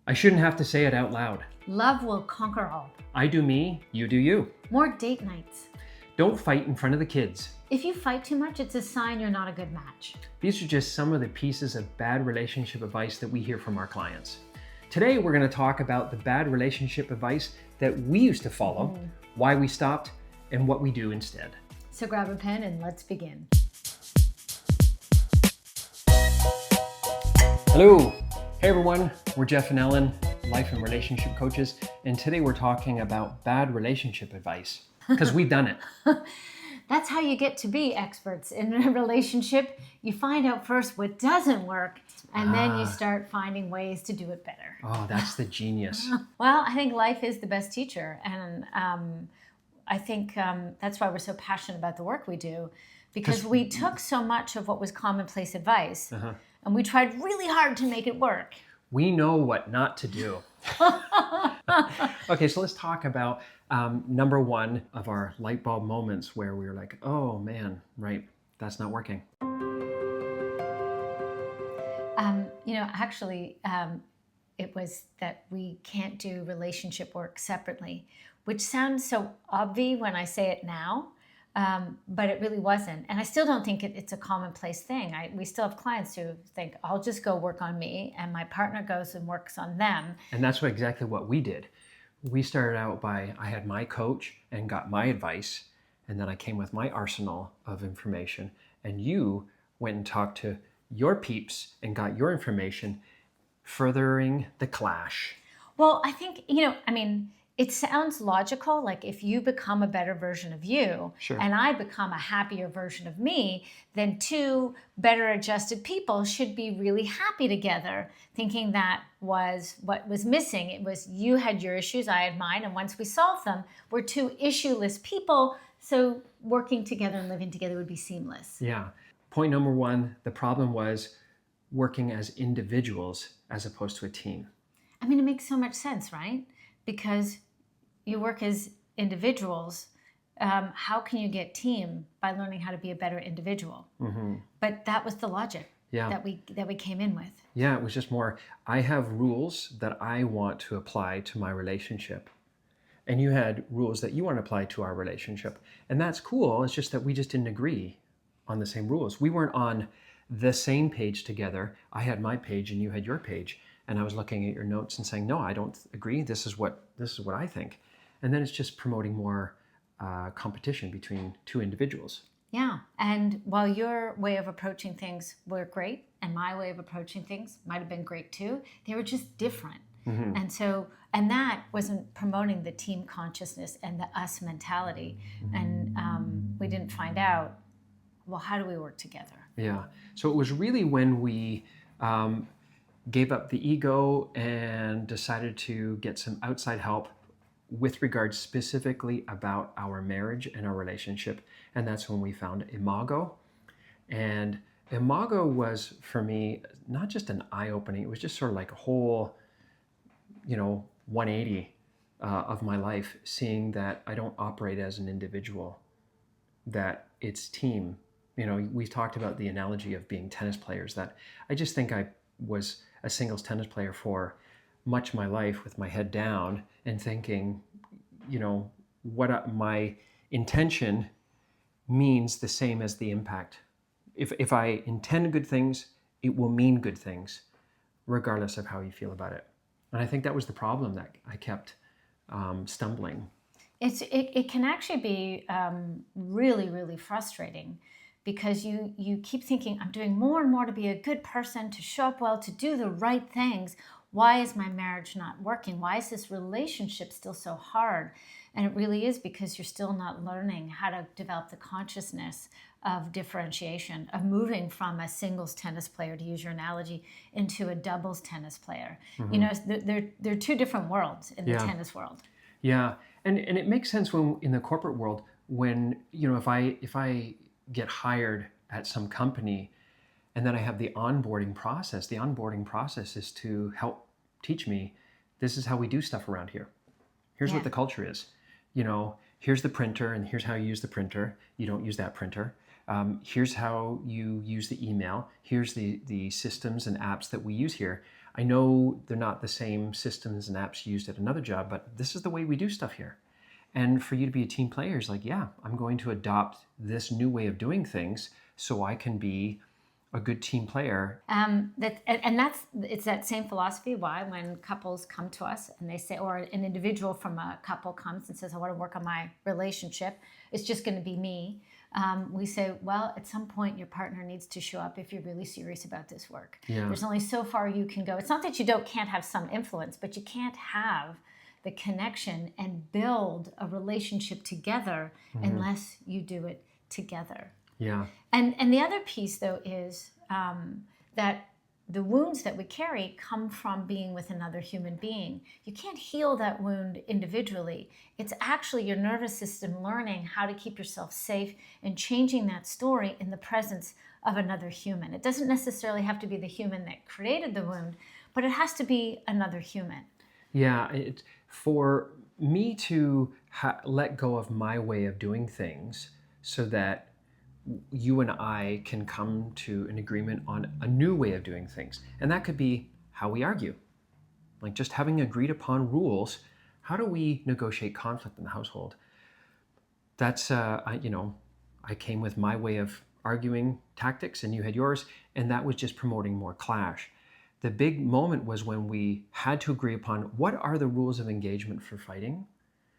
I shouldn't have to say it out loud. Love will conquer all. I do me, you do you. More date nights. Don't fight in front of the kids. If you fight too much, it's a sign you're not a good match. These are just some of the pieces of bad relationship advice that we hear from our clients. Today, we're going to talk about the bad relationship advice that we used to follow, why we stopped, and what we do instead. So grab a pen and let's begin. Hello. Hey everyone, we're Jeff and Ellen, life and relationship coaches, and today we're talking about bad relationship advice because we've done it. That's how you get to be experts in a relationship. You find out first what doesn't work, and then you start finding ways to do it better. Oh, that's the genius. Well, I think life is the best teacher, and I think that's why we're so passionate about the work we do, because we took so much of what was commonplace advice, and we tried really hard to make it work. We know what not to do. Okay, so let's talk about number one of our light bulb moments where we were like, oh man, right, that's not working. It was that we can't do relationship work separately, which sounds so obvious when I say it now, but it really wasn't. And I still don't think it's a commonplace thing. We still have clients who think, I'll just go work on me, and my partner goes and works on them. And that's exactly what we did. We started out by, I had my coach and got my advice, and then I came with my arsenal of information, and you went and talked to your peeps and got your information, furthering the clash. Well, I think, it sounds logical, like if you become a better version of you, Sure. and I become a happier version of me, then two better adjusted people should be really happy together, thinking that was what was missing. It was you had your issues, I had mine, and once we solved them, we're two issueless people, so working together and living together would be seamless. Yeah. Point number one, the problem was working as individuals as opposed to a team. I mean, it makes so much sense, right? Because you work as individuals. How can you get team? By learning how to be a better individual. But that was the logic that we came in with. Yeah, it was just more, I have rules that I want to apply to my relationship. And you had rules that you want to apply to our relationship. And that's cool. It's just that we just didn't agree on the same rules. We weren't on the same page together. I had my page and you had your page. And I was looking at your notes and saying, no, I don't agree. This is what I think. And then it's just promoting more competition between two individuals. Yeah. And while your way of approaching things were great, and my way of approaching things might have been great too, they were just different. And that wasn't promoting the team consciousness and the us mentality. And we didn't find out, well, how do we work together? Yeah. So it was really when we gave up the ego and decided to get some outside help with regards specifically about our marriage and our relationship. And that's when we found Imago. And Imago was, for me, not just an eye-opening, it was just sort of like a whole, 180 of my life, seeing that I don't operate as an individual, that it's team. We talked about the analogy of being tennis players, that I just think I was a singles tennis player for much of my life with my head down and thinking, what my intention means the same as the impact. If I intend good things, it will mean good things, regardless of how you feel about it. And I think that was the problem that I kept stumbling. It can actually be really, really frustrating, because you keep thinking, I'm doing more and more to be a good person, to show up well, to do the right things. Why is my marriage not working? Why is this relationship still so hard? And it really is because you're still not learning how to develop the consciousness of differentiation, of moving from a singles tennis player, to use your analogy, into a doubles tennis player. They're two different worlds in the tennis world. Yeah, and it makes sense when in the corporate world, when if I get hired at some company and then I have the onboarding process. The onboarding process is to help teach me, this is how we do stuff around here. Here's what the culture is. Here's the printer and here's how you use the printer. You don't use that printer. Here's how you use the email. Here's the systems and apps that we use here. I know they're not the same systems and apps used at another job, but this is the way we do stuff here. And for you to be a team player is like, yeah, I'm going to adopt this new way of doing things so I can be a good team player. It's that same philosophy why when couples come to us and they say, or an individual from a couple comes and says, I want to work on my relationship, it's just going to be me. We say, well, at some point your partner needs to show up if you're really serious about this work. Yeah. There's only so far you can go. It's not that you can't have some influence, but you can't have the connection and build a relationship together unless you do it together. Yeah. And the other piece, though, is that the wounds that we carry come from being with another human being. You can't heal that wound individually. It's actually your nervous system learning how to keep yourself safe and changing that story in the presence of another human. It doesn't necessarily have to be the human that created the wound, but it has to be another human. Yeah. For me to let go of my way of doing things so that you and I can come to an agreement on a new way of doing things. And that could be how we argue. Like just having agreed upon rules. How do we negotiate conflict in the household? That's, I came with my way of arguing tactics and you had yours, and that was just promoting more clash. The big moment was when we had to agree upon what are the rules of engagement for fighting,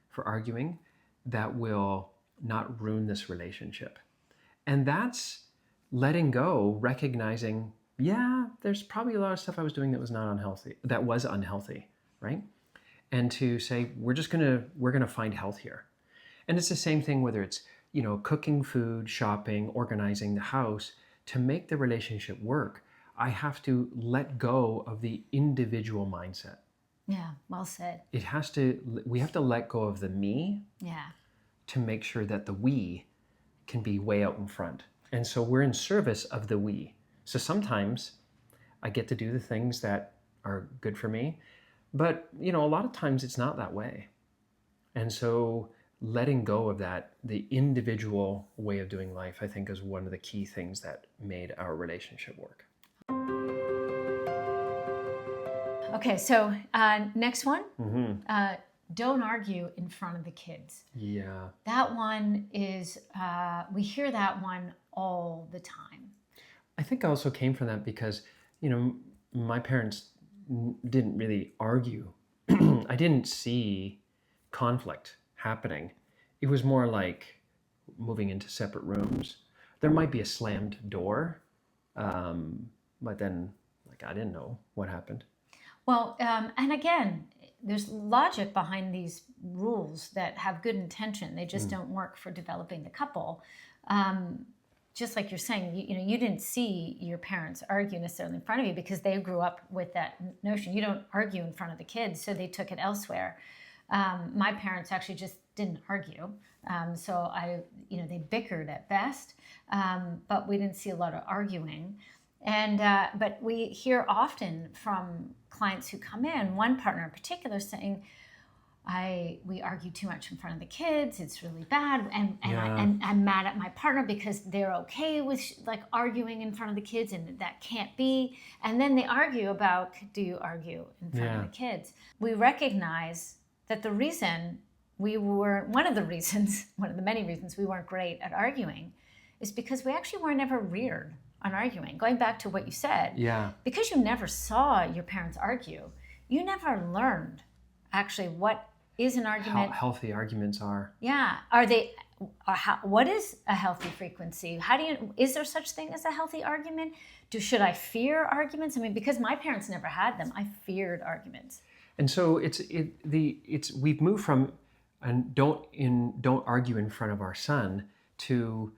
for arguing, that will not ruin this relationship. And that's letting go, recognizing, yeah, there's probably a lot of stuff I was doing that was unhealthy, right? And to say, we're gonna find health here. And it's the same thing whether it's, cooking food, shopping, organizing the house. To make the relationship work, I have to let go of the individual mindset. Yeah, well said. We have to let go of the me to make sure that the we can be way out in front. And so we're in service of the we. So sometimes I get to do the things that are good for me, but a lot of times it's not that way. And so letting go of that, the individual way of doing life, I think is one of the key things that made our relationship work. Okay, so next one. Don't argue in front of the kids. Yeah. That one is, we hear that one all the time. I think I also came from that because, my parents didn't really argue. I didn't see conflict happening. It was more like moving into separate rooms. There might be a slammed door, but then, I didn't know what happened. Well, and again, there's logic behind these rules that have good intention. They just don't work for developing the couple. Just like you're saying, you didn't see your parents argue necessarily in front of you because they grew up with that notion. You don't argue in front of the kids, so they took it elsewhere. My parents actually just didn't argue. So they bickered at best, but we didn't see a lot of arguing. And but we hear often from clients who come in, one partner in particular saying, we argue too much in front of the kids. It's really bad, and I'm mad at my partner because they're okay with arguing in front of the kids, and that can't be. And then they argue about, do you argue in front of the kids? We recognize that one of the many reasons we weren't great at arguing is because we actually weren't ever reared on arguing. Going back to what you said, because you never saw your parents argue, you never learned actually what is an argument. How healthy arguments are. Yeah. What is a healthy frequency? Is there such thing as a healthy argument? Should I fear arguments? I mean, because my parents never had them, I feared arguments. And so we've moved from don't argue in front of our son to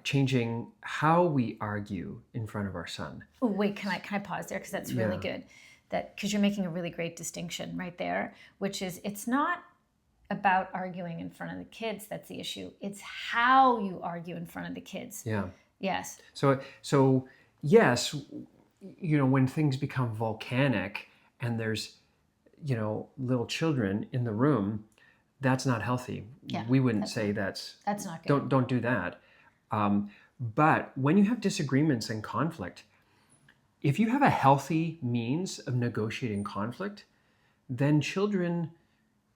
changing how we argue in front of our son. Oh, wait, can I pause there because that's really good. Because you're making a really great distinction right there, which is it's not about arguing in front of the kids that's the issue. It's how you argue in front of the kids. Yeah. Yes. So yes, when things become volcanic and there's little children in the room, that's not healthy. Yeah, we wouldn't say that's not good. Don't do that. But when you have disagreements and conflict, if you have a healthy means of negotiating conflict, then children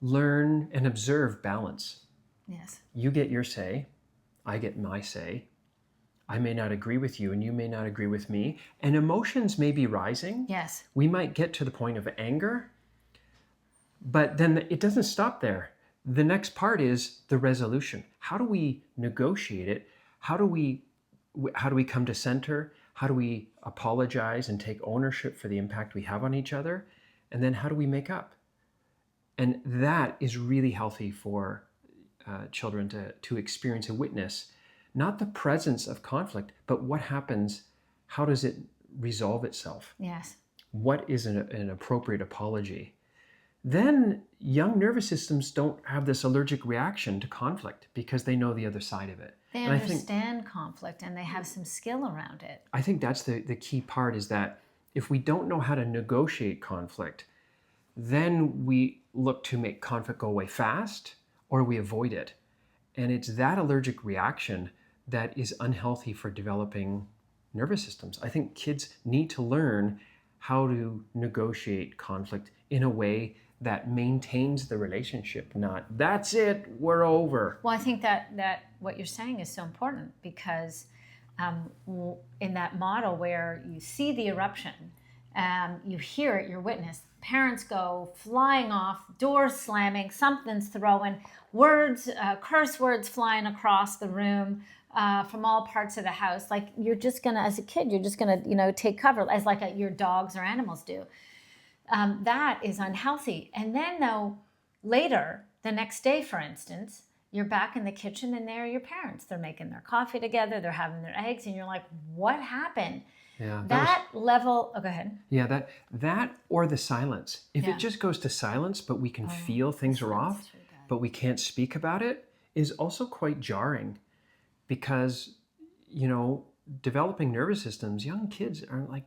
learn and observe balance. Yes. You get your say, I get my say. I may not agree with you and you may not agree with me. And emotions may be rising. Yes. We might get to the point of anger, but then it doesn't stop there. The next part is the resolution. How do we negotiate it? How do we come to center? How do we apologize and take ownership for the impact we have on each other? And then how do we make up? And that is really healthy for children to experience and witness, not the presence of conflict, but what happens, how does it resolve itself? Yes. What is an appropriate apology? Then young nervous systems don't have this allergic reaction to conflict because they know the other side of it. They And understand conflict and they have some skill around it. I think that's the key part, is that if we don't know how to negotiate conflict, then we look to make conflict go away fast or we avoid it. And it's that allergic reaction that is unhealthy for developing nervous systems. I think kids need to learn how to negotiate conflict in a way that maintains the relationship, not that's it, we're over. Well, I think that what you're saying is so important because in that model where you see the eruption, you hear it, you're witness, parents go flying off, doors slamming, something's throwing, words, curse words flying across the room from all parts of the house. Like you're just gonna, as a kid, you're just gonna, take cover as like your dogs or animals do. That is unhealthy. And then though, later, the next day, for instance, you're back in the kitchen and there are your parents. They're making their coffee together, they're having their eggs, and you're like, what happened? Yeah, level, oh, go ahead. Yeah, that or the silence. If Yeah. it just goes to silence, but we can feel things are off, but we can't speak about it, is also quite jarring because, developing nervous systems, young kids are like,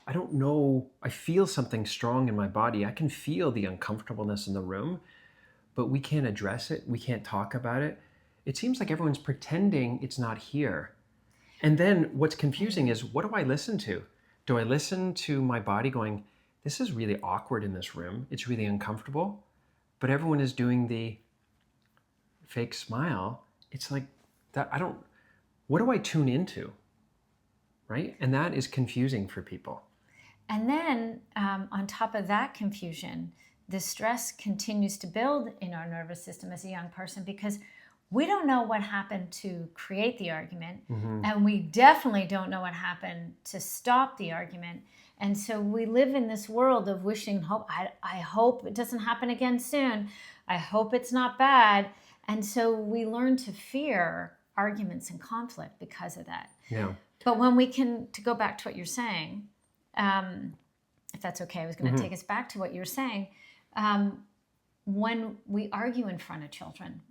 I don't know, I feel something strong in my body. I can feel the uncomfortableness in the room, but we can't address it. We can't talk about it. It seems like everyone's pretending it's not here. And then what's confusing is, what do I listen to? Do I listen to my body going, this is really awkward in this room. It's really uncomfortable. But everyone is doing the fake smile. It's like that. What do I tune into? Right? And that is confusing for people. And then on top of that confusion, the stress continues to build in our nervous system as a young person because we don't know what happened to create the argument, and we definitely don't know what happened to stop the argument. And so we live in this world of wishing and hope. I hope it doesn't happen again soon. I hope it's not bad. And so we learn to fear arguments and conflict because of that. Yeah. But when we can, to go back to what you're saying, if that's okay, I was going to take us back to what you're saying. When we argue in front of children,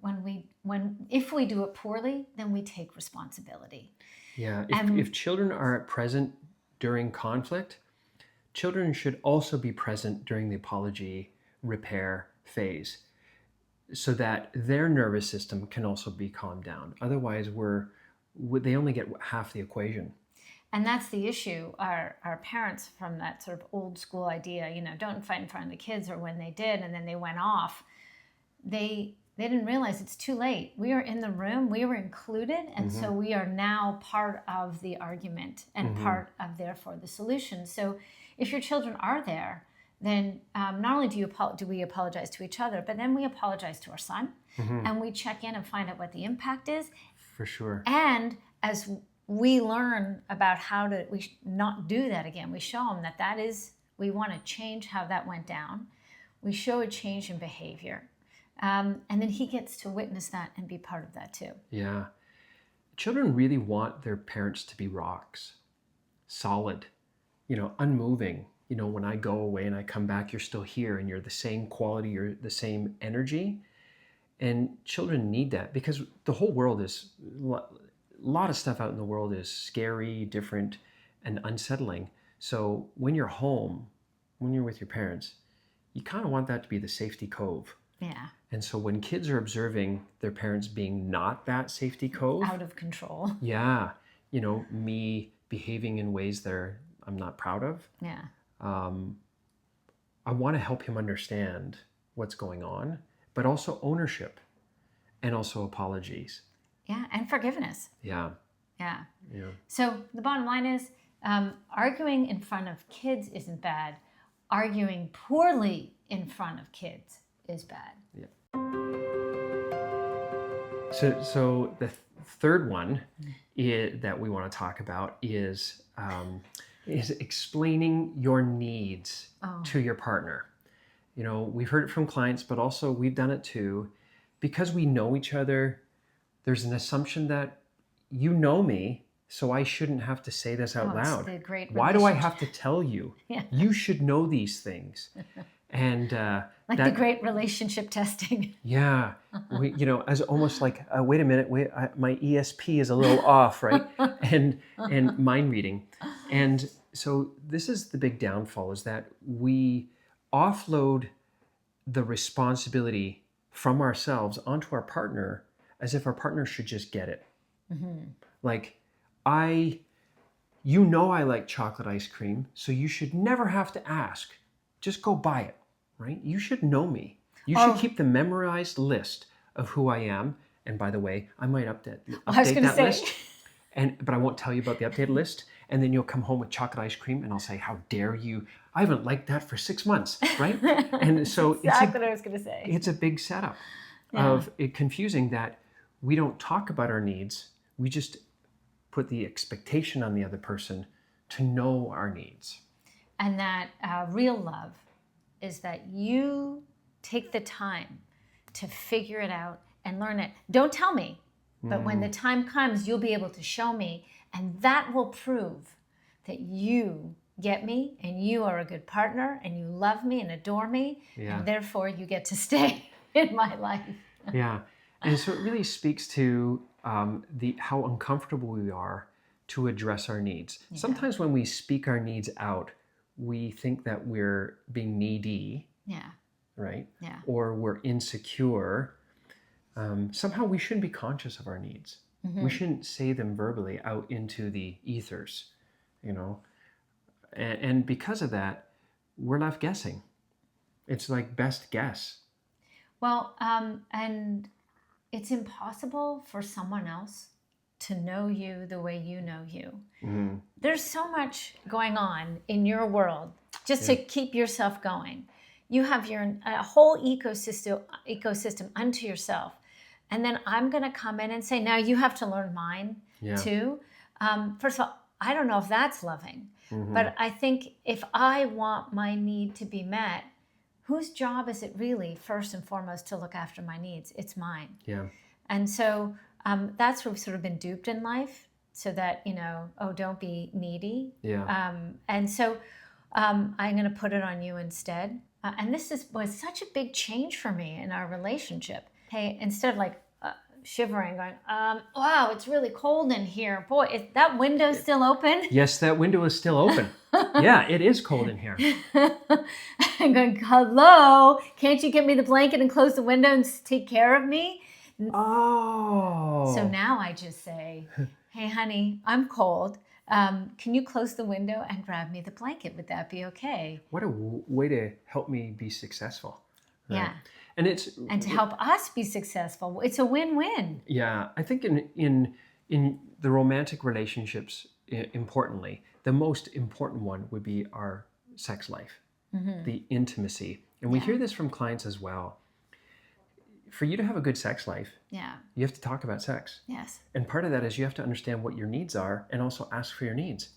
if we do it poorly, then we take responsibility. Yeah. If children are present during conflict, children should also be present during the apology repair phase, so that their nervous system can also be calmed down. Otherwise, they only get half the equation. And that's the issue. Our parents, from that sort of old school idea, don't fight in front of the kids, or when they did and then they went off, they didn't realize it's too late. We are in the room, we were included, and so we are now part of the argument and part of, therefore, the solution. So if your children are there, then not only do we apologize to each other, but then we apologize to our son, and we check in and find out what the impact is. For sure. And as we learn about how to not do that again, we show them that is, we want to change how that went down. We show a change in behavior. And then he gets to witness that and be part of that too. Yeah. Children really want their parents to be rocks, solid, unmoving. When I go away and I come back, you're still here and you're the same quality, you're the same energy. And children need that because the whole world is, a lot of stuff out in the world is scary, different, and unsettling. So when you're home, when you're with your parents, you kind of want that to be the safety cove. Yeah. And so when kids are observing their parents being not that safety cove, out of control. Yeah. Me behaving in ways I'm not proud of. Yeah. I want to help him understand what's going on, but also ownership and also apologies. Yeah. And forgiveness. Yeah. Yeah. Yeah. So the bottom line is arguing in front of kids isn't bad. Arguing poorly in front of kids is bad. Yeah. So the third one that we want to talk about is explaining your needs to your partner. You know, we've heard it from clients, but also we've done it too. Because we know each other, there's an assumption that you know me, so I shouldn't have to say this out loud. It's the great Why do I have to tell you? Yeah. You should know these things. And like the great relationship testing. Yeah, as almost like, wait a minute, my ESP is a little off, right? And mind reading. And so this is the big downfall, is that we offload the responsibility from ourselves onto our partner as if our partner should just get it. Like, I like chocolate ice cream, so you should never have to ask. Just go buy it, right? You should know me. You should keep the memorized list of who I am. And by the way, I might update that list. But I won't tell you about the updated list. And then you'll come home with chocolate ice cream and I'll say, how dare you? I haven't liked that for 6 months, right? And so exactly what I was going to say. It's a big setup of it confusing that we don't talk about our needs. We just put the expectation on the other person to know our needs. And that real love is that you take the time to figure it out and learn it. Don't tell me, but when the time comes, you'll be able to show me, and that will prove that you get me and you are a good partner and you love me and adore me, and therefore you get to stay in my life. Yeah. And so it really speaks to how uncomfortable we are to address our needs. Yeah. Sometimes when we speak our needs out, we think that we're being needy. Yeah. Right? Yeah. Or we're insecure. Somehow we shouldn't be conscious of our needs. We shouldn't say them verbally out into the ethers, And because of that, we're left guessing. It's like best guess. Well, and it's impossible for someone else to know you the way you know you. Mm-hmm. There's so much going on in your world just to keep yourself going. You have a whole ecosystem unto yourself. And then I'm going to come in and say, now you have to learn mine too. First of all, I don't know if that's loving. But I think if I want my need to be met, whose job is it really, first and foremost, to look after my needs? It's mine. Yeah. And so that's where we've sort of been duped in life, so that, don't be needy. Yeah. And so I'm going to put it on you instead. And this was such a big change for me in our relationship. Hey, instead of like shivering, going, wow, it's really cold in here. Boy, is that window still open? Yes, that window is still open. Yeah, it is cold in here. I'm going, hello, can't you get me the blanket and close the window and take care of me? Oh. So now I just say, hey, honey, I'm cold. Can you close the window and grab me the blanket? Would that be okay? What a way to help me be successful. Right? Yeah. And to help us be successful. It's a win-win. Yeah. I think in the romantic relationships, importantly, the most important one would be our sex life, the intimacy. And we hear this from clients as well. For you to have a good sex life, you have to talk about sex. Yes. And part of that is you have to understand what your needs are and also ask for your needs.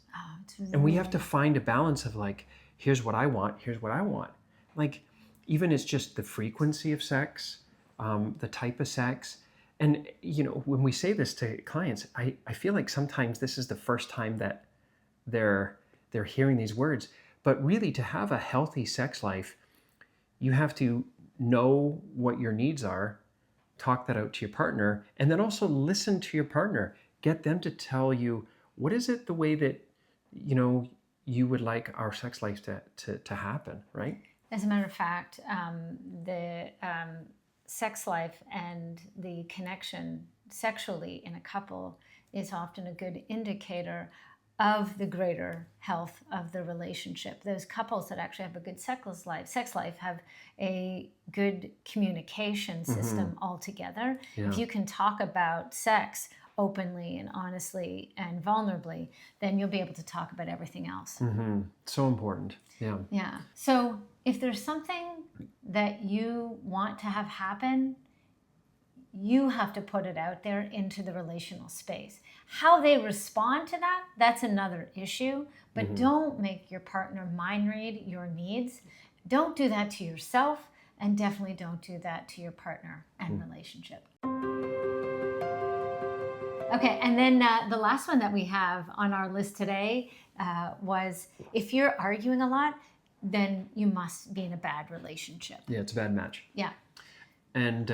And we have to find a balance of like, here's what I want, here's what I want. Like, even it's just the frequency of sex, the type of sex. And, when we say this to clients, I feel like sometimes this is the first time that they're hearing these words. But really, to have a healthy sex life, you have to know what your needs are, talk that out to your partner, and then also listen to your partner. Get them to tell you, what is it the way that, you would like our sex life to happen, right? As a matter of fact, the sex life and the connection sexually in a couple is often a good indicator of the greater health of the relationship. Those couples that actually have a good sex life have a good communication system altogether. Yeah. If you can talk about sex openly and honestly and vulnerably, then you'll be able to talk about everything else. So important. Yeah. Yeah. So if there's something that you want to have happen, you have to put it out there into the relational space. How they respond to that, that's another issue. But don't make your partner mind read your needs. Don't do that to yourself, and definitely don't do that to your partner and relationship. Okay, and then the last one that we have on our list today was, if you're arguing a lot, then you must be in a bad relationship. Yeah, it's a bad match. Yeah. And,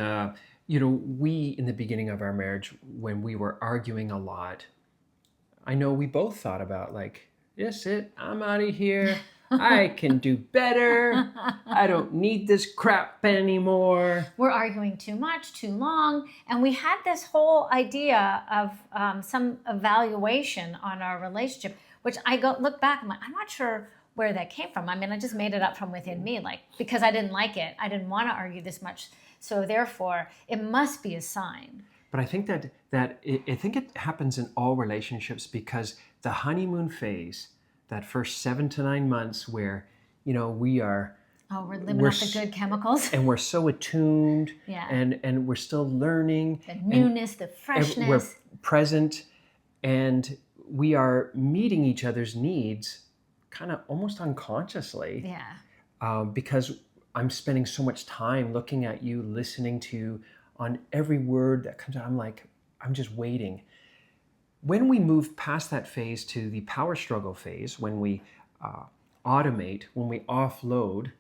we, in the beginning of our marriage, when we were arguing a lot, I know we both thought about like, that's it, I'm out of here. I can do better. I don't need this crap anymore. We're arguing too much, too long. And we had this whole idea of some evaluation on our relationship, which look back, I'm like, I'm not sure where that came from. I mean, I just made it up from within me, like, because I didn't like it. I didn't want to argue this much. So therefore, it must be a sign. But I think I think it happens in all relationships, because the honeymoon phase, that first 7 to 9 months where, we are... Oh, we're living off the good chemicals. And we're so attuned. Yeah. And we're still learning. The newness, the freshness. We're present, and we are meeting each other's needs kind of almost unconsciously. Yeah. Because I'm spending so much time looking at you, listening to you on every word that comes out. I'm just waiting. When we move past that phase to the power struggle phase, when we automate, when we offload,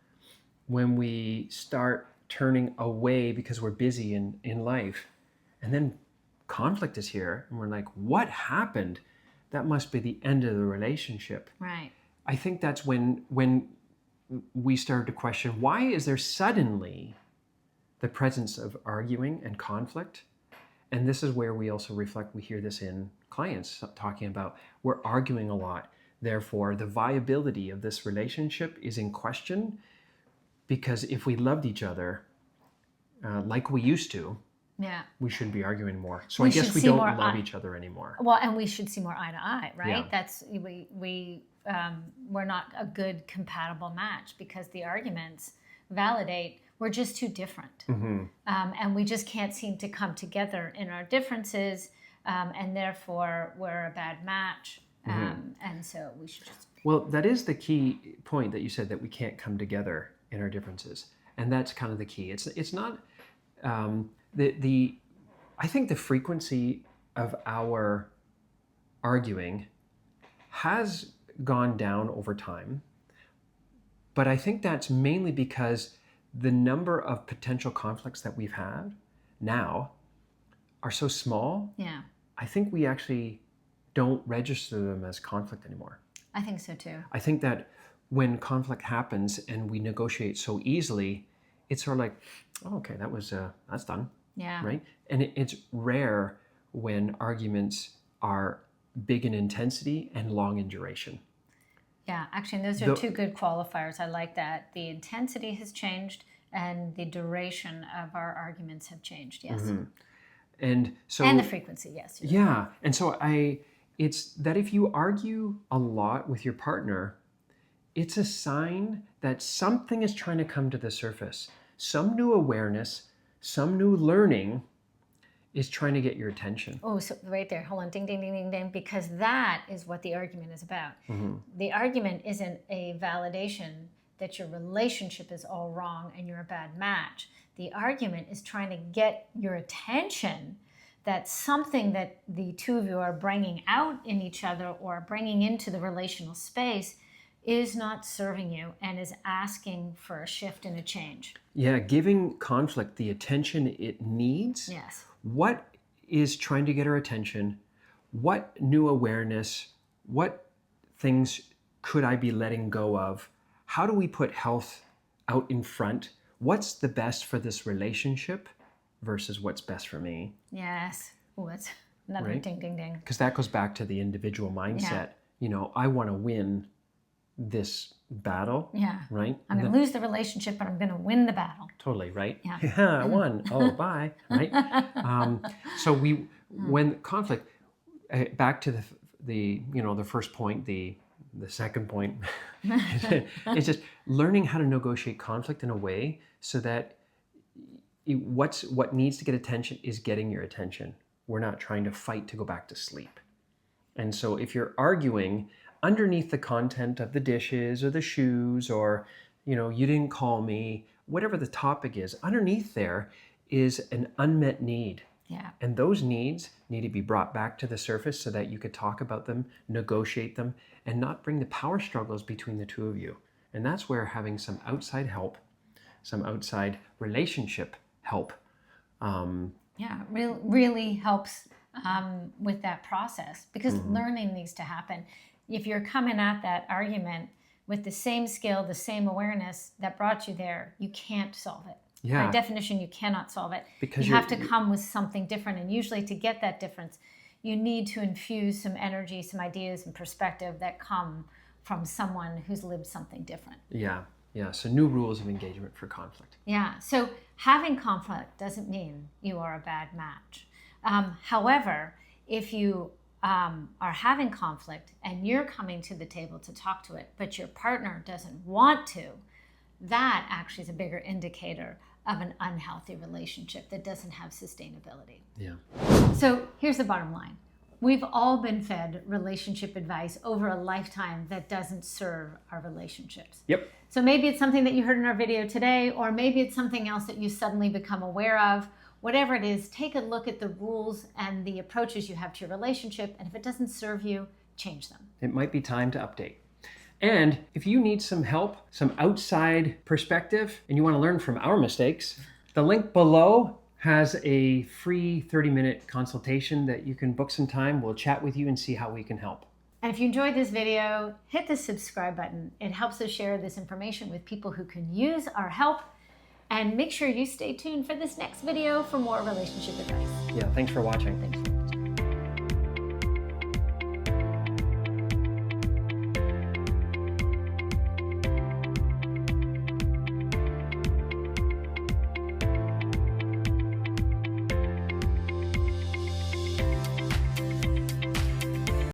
when we start turning away because we're busy in life, and then conflict is here, and we're like, what happened? That must be the end of the relationship. Right. I think that's when we started to question, why is there suddenly the presence of arguing and conflict? And this is where we also reflect, we hear this in clients talking about, we're arguing a lot. Therefore, the viability of this relationship is in question, because if we loved each other like we used to, yeah, we shouldn't be arguing more. So I guess we don't love each other anymore. Well, and we should see more eye to eye, right? Yeah. That's we're not a good compatible match, because the arguments validate we're just too different. And we just can't seem to come together in our differences, and therefore we're a bad match. And so we should just... Well, that is the key point that you said, that we can't come together in our differences. And that's kind of the key. It's not I think the frequency of our arguing has gone down over time, but I think that's mainly because the number of potential conflicts that we've had now are so small. Yeah. I think we actually don't register them as conflict anymore. I think so too. I think that when conflict happens and we negotiate so easily, it's sort of like, oh, okay, that's done. Yeah. Right? And it's rare when arguments are big in intensity and long in duration. Yeah, actually, those are two good qualifiers. I like that. The intensity has changed and the duration of our arguments have changed. Yes. And so... And the frequency, yes. Yeah. And so it's that if you argue a lot with your partner, it's a sign that something is trying to come to the surface. Some new awareness, some new learning is trying to get your attention. Oh, so right there. Hold on. Ding, ding, ding, ding, ding. Because that is what the argument is about. The argument isn't a validation that your relationship is all wrong and you're a bad match. The argument is trying to get your attention that something that the two of you are bringing out in each other or bringing into the relational space is not serving you and is asking for a shift and a change. Yeah, giving conflict the attention it needs. Yes. What is trying to get our attention? What new awareness? What things could I be letting go of? How do we put health out in front? What's the best for this relationship versus what's best for me? Yes. Oh, that's another Right? ding, ding, ding. Because that goes back to the individual mindset. Yeah. I want to win this battle, Yeah. right? I'm going to lose the relationship, but I'm going to win the battle. Totally, right? Yeah. I won. Oh, bye, right? So when conflict, back to the first point, the second point, it's just learning how to negotiate conflict in a way so that what needs to get attention is getting your attention. We're not trying to fight to go back to sleep. And so if you're arguing underneath the content of the dishes or the shoes, or you didn't call me, whatever the topic is, underneath there is an unmet need. Yeah. And those needs need to be brought back to the surface so that you could talk about them, negotiate them, and not bring the power struggles between the two of you. And that's where having some outside help, some outside relationship help. Really helps with that process, because learning needs to happen. If you're coming at that argument with the same skill, the same awareness that brought you there, you can't solve it. Yeah. By definition, you cannot solve it. Because you have to come with something different. And usually to get that difference, you need to infuse some energy, some ideas and perspective that come from someone who's lived something different. Yeah. So new rules of engagement for conflict. Yeah. So having conflict doesn't mean you are a bad match. However, if you are having conflict and you're coming to the table to talk to it, but your partner doesn't want to, that actually is a bigger indicator of an unhealthy relationship that doesn't have sustainability. Yeah. So here's the bottom line. We've all been fed relationship advice over a lifetime that doesn't serve our relationships. Yep. So maybe it's something that you heard in our video today, or maybe it's something else that you suddenly become aware of. Whatever it is, take a look at the rules and the approaches you have to your relationship, and if it doesn't serve you, change them. It might be time to update. And if you need some help, some outside perspective, and you want to learn from our mistakes, the link below has a free 30-minute consultation that you can book some time. We'll chat with you and see how we can help. And if you enjoyed this video, hit the subscribe button. It helps us share this information with people who can use our help. And make sure you stay tuned for this next video for more relationship advice. Yeah, thanks for watching. Thank you.